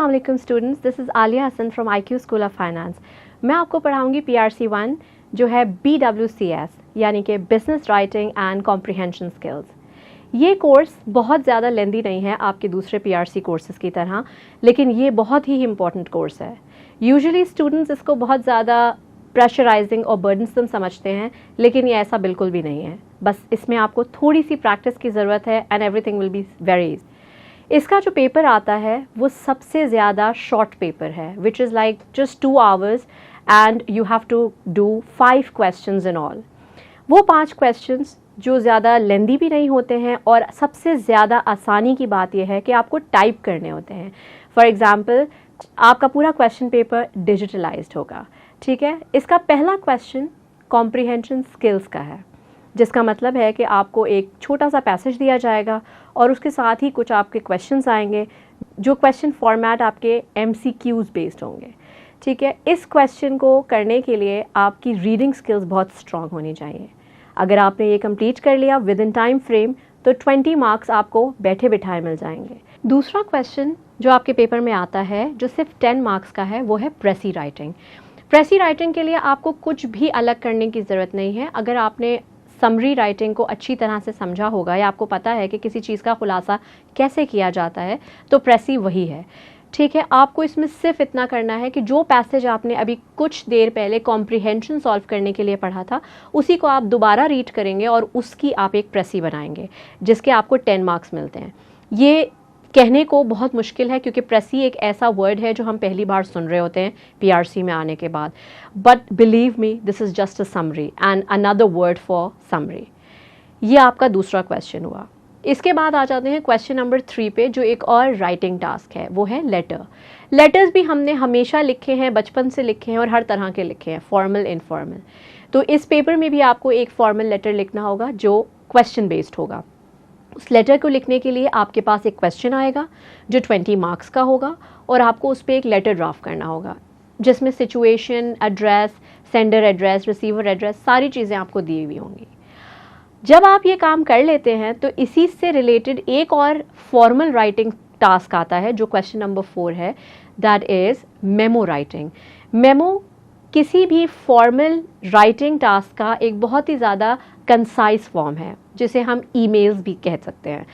अस्सलाम वालेकुम students, this is Aliya Hasan from IQ school of finance. मैं आपको पढ़ाऊंगी PRC 1 जो है BWCS यानी कि business writing and comprehension skills. ये कोर्स बहुत ज़्यादा लेंदी नहीं है आपके दूसरे PRC कोर्सेज़ की तरह, लेकिन ये बहुत ही इम्पॉर्टेंट कोर्स है। यूजुअली स्टूडेंट्स इसको बहुत ज़्यादा प्रेशराइजिंग और बर्डनसम समझते हैं, लेकिन ये ऐसा बिल्कुल भी नहीं है। बस इसमें आपको थोड़ी सी प्रैक्टिस की ज़रूरत है and everything will be very easy. इसका जो पेपर आता है वो सबसे ज़्यादा शॉर्ट पेपर है, which is like just 2 hours and you have to do 5 questions in all. वो 5 questions जो ज़्यादा लेंदी भी नहीं होते हैं और सबसे ज़्यादा आसानी की बात यह है कि आपको टाइप करने होते हैं। फॉर एग्ज़ाम्पल, आपका पूरा क्वेश्चन पेपर डिजिटलाइज्ड होगा, ठीक है। इसका पहला क्वेश्चन कॉम्प्रिहेंशन स्किल्स का है, जिसका मतलब है कि आपको एक छोटा सा पैसेज दिया जाएगा और उसके साथ ही कुछ आपके क्वेश्चंस आएंगे, जो क्वेश्चन फॉर्मेट आपके MCQs बेस्ड होंगे, ठीक है। इस क्वेश्चन को करने के लिए आपकी रीडिंग स्किल्स बहुत स्ट्रांग होनी चाहिए। अगर आपने ये कंप्लीट कर लिया विद इन टाइम फ्रेम तो 20 मार्क्स आपको बैठे बिठाए मिल जाएंगे। दूसरा क्वेश्चन जो आपके पेपर में आता है जो सिर्फ 10 मार्क्स का है, वो है प्रेसी राइटिंग। प्रेसी राइटिंग के लिए आपको कुछ भी अलग करने की ज़रूरत नहीं है। अगर आपने समरी राइटिंग को अच्छी तरह से समझा होगा या आपको पता है कि किसी चीज़ का खुलासा कैसे किया जाता है, तो प्रेसी वही है, ठीक है। आपको इसमें सिर्फ इतना करना है कि जो पैसेज आपने अभी कुछ देर पहले कॉम्प्रिहेंशन सॉल्व करने के लिए पढ़ा था, उसी को आप दोबारा रीड करेंगे और उसकी आप एक प्रेसी बनाएंगे, जिसके आपको 10 मार्क्स मिलते हैं। ये कहने को बहुत मुश्किल है क्योंकि प्रेसी एक ऐसा वर्ड है जो हम पहली बार सुन रहे होते हैं PRC में आने के बाद, but believe me this is just a summary and another word for summary. ये आपका दूसरा क्वेश्चन हुआ। इसके बाद आ जाते हैं क्वेश्चन नंबर 3 पे, जो एक और राइटिंग टास्क है, वो है लेटर। लेटर्स भी हमने हमेशा लिखे हैं, बचपन से लिखे हैं और हर तरह के लिखे हैं, फॉर्मल इनफॉर्मल। तो इस पेपर में भी आपको एक फॉर्मल लेटर लिखना होगा जो क्वेश्चन बेस्ड होगा। उस लेटर को लिखने के लिए आपके पास एक क्वेश्चन आएगा जो 20 मार्क्स का होगा और आपको उस पर एक लेटर ड्राफ्ट करना होगा, जिसमें situation, address, sender address, receiver address, सारी चीज़ें आपको दी हुई होंगी। जब आप ये काम कर लेते हैं तो इसी से रिलेटेड एक और फॉर्मल राइटिंग टास्क आता है जो क्वेश्चन नंबर 4 है, that is memo writing. Memo किसी भी फॉर्मल राइटिंग टास्क का एक बहुत ही ज़्यादा कंसाइज फॉर्म है, जिसे हम ईमेल्स भी कह सकते हैं।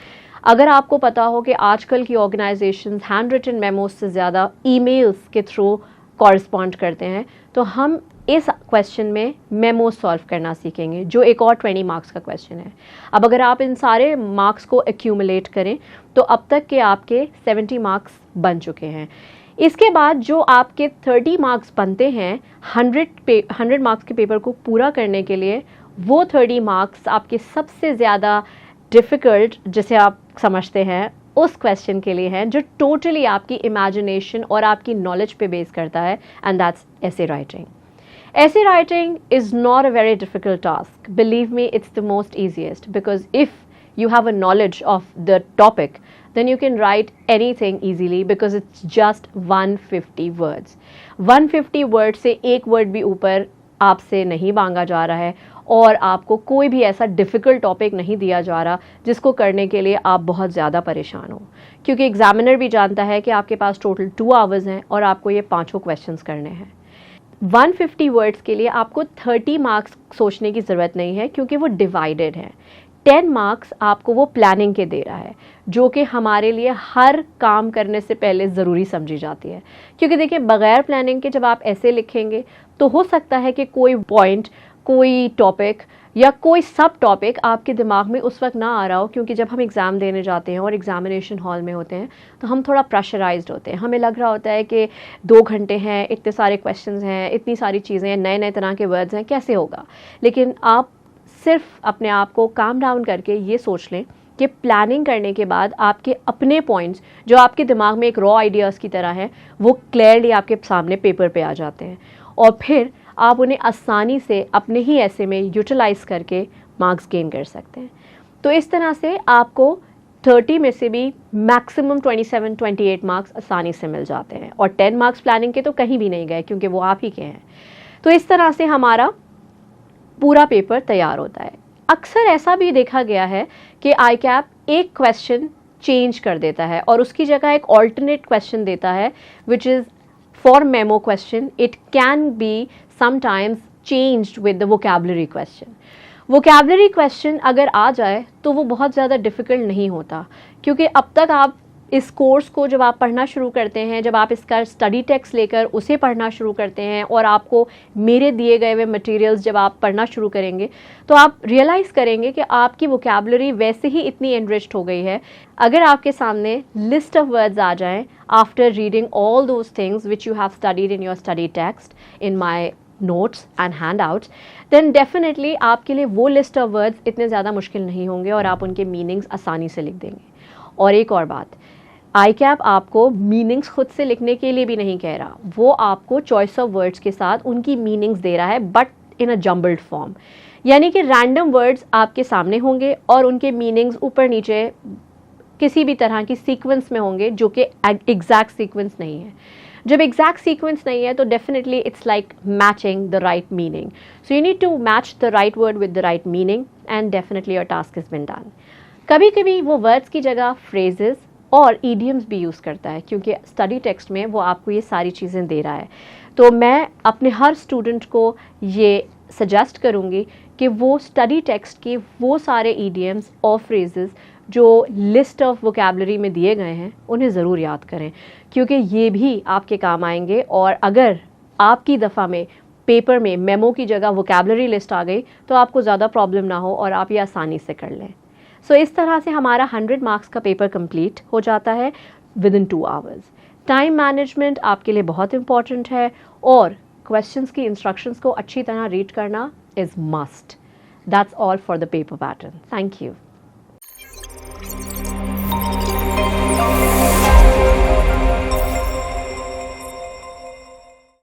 अगर आपको पता हो कि आजकल की ऑर्गेनाइजेशंस हैंड रिटन मेमोज से ज़्यादा ईमेल्स के थ्रू कॉरस्पॉन्ड करते हैं, तो हम इस क्वेश्चन में मेमो सॉल्व करना सीखेंगे, जो एक और 20 मार्क्स का क्वेश्चन है। अब अगर आप इन सारे मार्क्स को एक्यूमुलेट करें तो अब तक के आपके 70 मार्क्स बन चुके हैं। इसके बाद जो आपके 30 मार्क्स बनते हैं 100 मार्क्स के पेपर को पूरा करने के लिए, वो 30 मार्क्स आपके सबसे ज़्यादा डिफ़िकल्ट, जिसे आप समझते हैं, उस क्वेश्चन के लिए हैं जो टोटली आपकी इमेजिनेशन और आपकी नॉलेज पे बेस करता है, and that's essay writing. Essay writing is not a very difficult task. Believe me, it's the most easiest, because if you have a knowledge of the topic, then you can write anything easily because it's just 150 words. 150 words से एक word भी ऊपर आपसे नहीं मांगा जा रहा है और आपको कोई भी ऐसा डिफ़िकल्ट टॉपिक नहीं दिया जा रहा जिसको करने के लिए आप बहुत ज़्यादा परेशान हो, क्योंकि एग्जामिनर भी जानता है कि आपके पास टोटल 2 hours हैं और आपको ये 5 क्वेश्चंस करने हैं। 150 वर्ड्स के लिए आपको 30 मार्क्स सोचने की ज़रूरत नहीं है, क्योंकि वो डिवाइडेड है। 10 मार्क्स आपको वो प्लानिंग के दे रहा है, जो कि हमारे लिए हर काम करने से पहले ज़रूरी समझी जाती है। क्योंकि देखिए, बग़ैर प्लानिंग के जब आप ऐसे लिखेंगे तो हो सकता है कि कोई पॉइंट, कोई टॉपिक या कोई सब टॉपिक आपके दिमाग में उस वक्त ना आ रहा हो, क्योंकि जब हम एग्ज़ाम देने जाते हैं और एग्ज़ामिनेशन हॉल में होते हैं तो हम थोड़ा प्रेशराइज्ड होते हैं। हमें लग रहा होता है कि 2 घंटे हैं, इतने सारे क्वेश्चंस हैं, इतनी सारी चीज़ें हैं, नए नए तरह के वर्ड्स हैं, कैसे होगा। लेकिन आप सिर्फ अपने आप को काम डाउन करके ये सोच लें कि प्लानिंग करने के बाद आपके अपने पॉइंट्स, जो आपके दिमाग में एक रॉ आइडियाज़ की तरह हैं, वो क्लियरली आपके सामने पेपर पे आ जाते हैं और फिर आप उन्हें आसानी से अपने ही ऐसे में यूटिलाइज़ करके मार्क्स गेन कर सकते हैं। तो इस तरह से आपको 30 में से भी मैक्सिमम 27-28 मार्क्स आसानी से मिल जाते हैं, और 10 मार्क्स प्लानिंग के तो कहीं भी नहीं गए, क्योंकि वो आप ही के हैं। तो इस तरह से हमारा पूरा पेपर तैयार होता है। अक्सर ऐसा भी देखा गया है कि ICAP एक क्वेश्चन चेंज कर देता है और उसकी जगह एक ऑल्टरनेट क्वेश्चन देता है which is for memo question. It can be sometimes changed with the vocabulary question. Vocabulary question अगर आ जाए तो वो बहुत ज़्यादा डिफ़िकल्ट नहीं होता, क्योंकि अब तक आप इस कोर्स को जब आप पढ़ना शुरू करते हैं, जब आप इसका स्टडी टेक्स्ट लेकर उसे पढ़ना शुरू करते हैं और आपको मेरे दिए गए हुए मटेरियल्स जब आप पढ़ना शुरू करेंगे तो आप रियलाइज़ करेंगे कि आपकी वोकैबुलरी वैसे ही इतनी एनरिच्ड हो गई है. अगर आपके सामने लिस्ट ऑफ वर्ड्स आ जाएं after reading all those things which you have studied in your study text in my notes and handouts, then definitely आपके लिए वो लिस्ट ऑफ वर्ड्स इतने ज़्यादा मुश्किल नहीं होंगे और आप उनके मीनिंग्स आसानी से लिख देंगे. और एक और बात, ICAP आपको मीनिंग्स खुद से लिखने के लिए भी नहीं कह रहा, वो आपको चॉइस ऑफ वर्ड्स के साथ उनकी मीनिंग्स दे रहा है, but in a jumbled form. यानी कि रैंडम वर्ड्स आपके सामने होंगे और उनके मीनिंग्स ऊपर नीचे किसी भी तरह की सीक्वेंस में होंगे जो कि एग्जैक्ट सीक्वेंस नहीं है. जब एग्जैक्ट सीक्वेंस नहीं है तो definitely it's like matching the right meaning. So you need to match the right word with the right meaning and definitely your task is been done. कभी कभी वो वर्ड्स की जगह फ्रेजेस और ईडियम्स भी यूज़ करता है, क्योंकि स्टडी टेक्स्ट में वो आपको ये सारी चीज़ें दे रहा है. तो मैं अपने हर स्टूडेंट को ये सजेस्ट करूँगी कि वो स्टडी टेक्स्ट के वो सारे ईडियम्स और फ्रेजेस जो लिस्ट ऑफ वोकैबुलरी में दिए गए हैं उन्हें ज़रूर याद करें, क्योंकि ये भी आपके काम आएंगे. और अगर आपकी दफ़ा में पेपर में मेमो की जगह वोकैबुलरी लिस्ट आ गई तो आपको ज़्यादा प्रॉब्लम ना हो और आप ये आसानी से कर लें. सो इस तरह से हमारा 100 मार्क्स का पेपर कंप्लीट हो जाता है with in 2 hours. Time management आपके लिए बहुत इंपॉर्टेंट है और क्वेश्चंस की इंस्ट्रक्शंस को अच्छी तरह रीड करना is must. That's all for the paper pattern. Thank you.